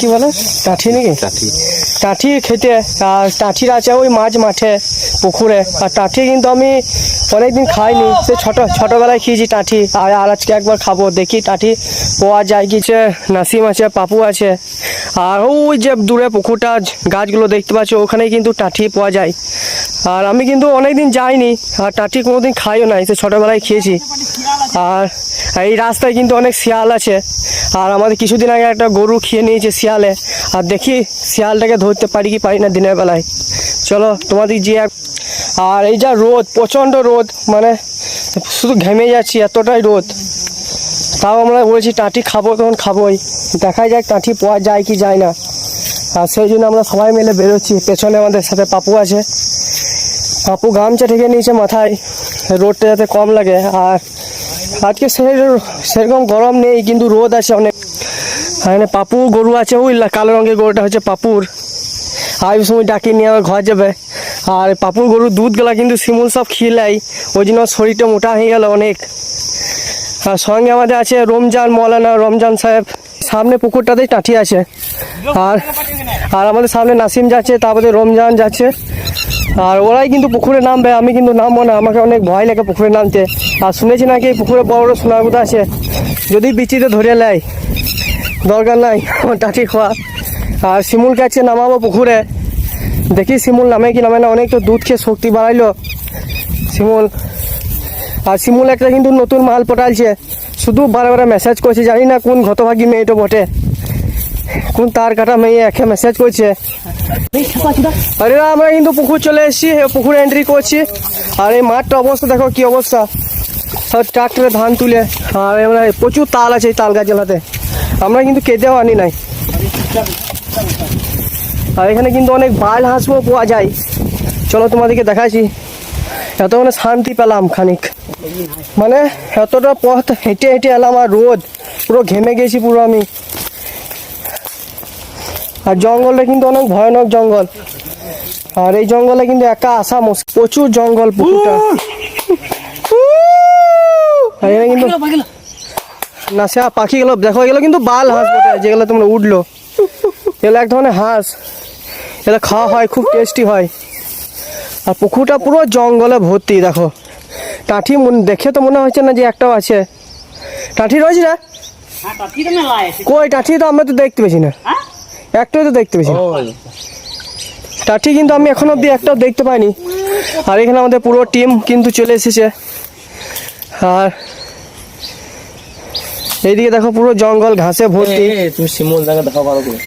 কি বলে টাঠি নাকি? টাঠি খেতে, আর টাঠির আছে ওই মাছ মাঠে পুকুরে। আর টাঠি কিন্তু আমি অনেকদিন খাইনি, সে ছোটবেলায় খেয়েছি টাঠি। আর আজকে একবার খাবো, দেখি টাঠি পাওয়া যায় কি। নাসিম আছে, পাপু আছে, আর ওই যে দূরে পুকুরটা গাছগুলো দেখতে পাচ্ছ ওখানেই কিন্তু টাঠি পাওয়া যায়। আর আমি কিন্তু অনেকদিন যাইনি, আর টাঠি কোনোদিন খাইও নাই, সে ছোটবেলায় খেয়েছি। আর এই রাস্তায় কিন্তু অনেক শিয়াল আছে, আর আমাদের কিছুদিন আগে একটা গরু খেয়ে নিয়েছে শিয়ালে। আর দেখি শিয়ালটাকে ধরতে পারি কি পারি না দিনের বেলায়। চলো তোমাদের যে। আর এই যা রোদ, প্রচণ্ড রোদ, মানে শুধু ঘেমে যাচ্ছি, এতটাই রোদ। তাও আমরা বলেছি টাঠি খাবো, তখন খাবোই, দেখা যাক টাঠি পাওয়া যায় কি যায় না। আর সেই জন্য আমরা সবাই মিলে বেরোচ্ছি। পেছনে আমাদের সাথে পাপু আছে, পাপু গামছা ঠেকে নিয়েছে মাথায়, রোদটা যাতে কম লাগে। আর আজকে সেরকম গরম নেই, কিন্তু রোদ আছে অনেক। এখানে পাপু গরু আছে, ওই কালো রঙের গরুটা হচ্ছে পাপুর। আর ওই সময় ডাকি নিয়ে আমার ঘর যাবে। আর পাপুর গরুর দুধগুলা কিন্তু শিমুল সব খিলাই, ওই জন্য শরীরটা মোটা হয়ে গেল অনেক। আর সঙ্গে আমাদের আছে রমজান, মৌলানা রমজান সাহেব। সামনে পুকুরটাতেই টাঠি আছে। আর আমাদের সামনে নাসিম যাচ্ছে, তারপরে রমজান যাচ্ছে। আর ওরাই কিন্তু পুকুরে নামবে, আমি কিন্তু নামবো না, আমাকে অনেক ভয় লাগে পুকুরে নামতে। আর শুনেছি নাকি পুকুরে বড় বড় সোনাগুদা আছে, যদি বিচিতে ধরে নেয় দরকার নাই টাঠি খাওয়া। আর শিমুলকে আছে নামাবো পুকুরে, দেখি শিমুল নামে কি নামে না। অনেক তো দুধ খেয়ে শক্তি বাড়াইলো শিমুল। আর শিমুল একটা কিন্তু নতুন মাল পটালছে, শুধু বারে বারে মেসেজ করছে, জানি না কোন ঘতভাগী মেয়েটা বটে, কোন তার কাটা মেয়ে একে মেসেজ করছে। আরে আমরা কিন্তু পুকুর চলে এসেছি, পুকুরে এন্ট্রি করছি। আর এই মাঠটা অবস্থা দেখো কি অবস্থা, সব ট্রাক্টরে ধান তুলে। আর আমরা প্রচুর তাল আছে এই তাল গাছ জেলাতে, আমরা কিন্তু কেটেও আনি নাই। আর এখানে কিন্তু অনেক বাল হাঁসও পাওয়া যায়, চলো তোমাদেরকে দেখাচ্ছি। এত মানে শান্তি পেলাম খানিক, মানে এতটা পথ হেঁটে হেঁটে এলাম, আর রোদ পুরো ঘেমে গেছি পুরো আমি। আর জঙ্গলটা কিন্তু অনেক ভয়ানক জঙ্গল, আর এই জঙ্গলে কিন্তু একা আসা মুশকিল, প্রচুর জঙ্গল পুকুরটা। এখানে কিন্তু না সে পাখিগুলো দেখো, এগুলো কিন্তু বাল হাঁস বটে, যেগুলো তোমরা উঠলো, এগুলো এক ধরনের হাঁস, এগুলো খাওয়া হয়, খুব টেস্টি হয়। আর পুকুরটা পুরো জঙ্গলে ভর্তি, দেখো টাঠি দেখে তো মনে হচ্ছে না যে একটাও আছে। টাঠি রয়েছে না কই? টাঠি তো আমরা তো দেখতে পেয়েছি না, একটাও তো দেখতে পেয়েছি টাঠি, কিন্তু আমি এখন অব্দি একটাও দেখতে পাইনি। আর এখানে আমাদের পুরো টিম কিন্তু চলে এসেছে। আর এইদিকে দেখো পুরো জঙ্গল ঘাসে ভর্তি। তুমি শিমুল দেখা ভালো করে।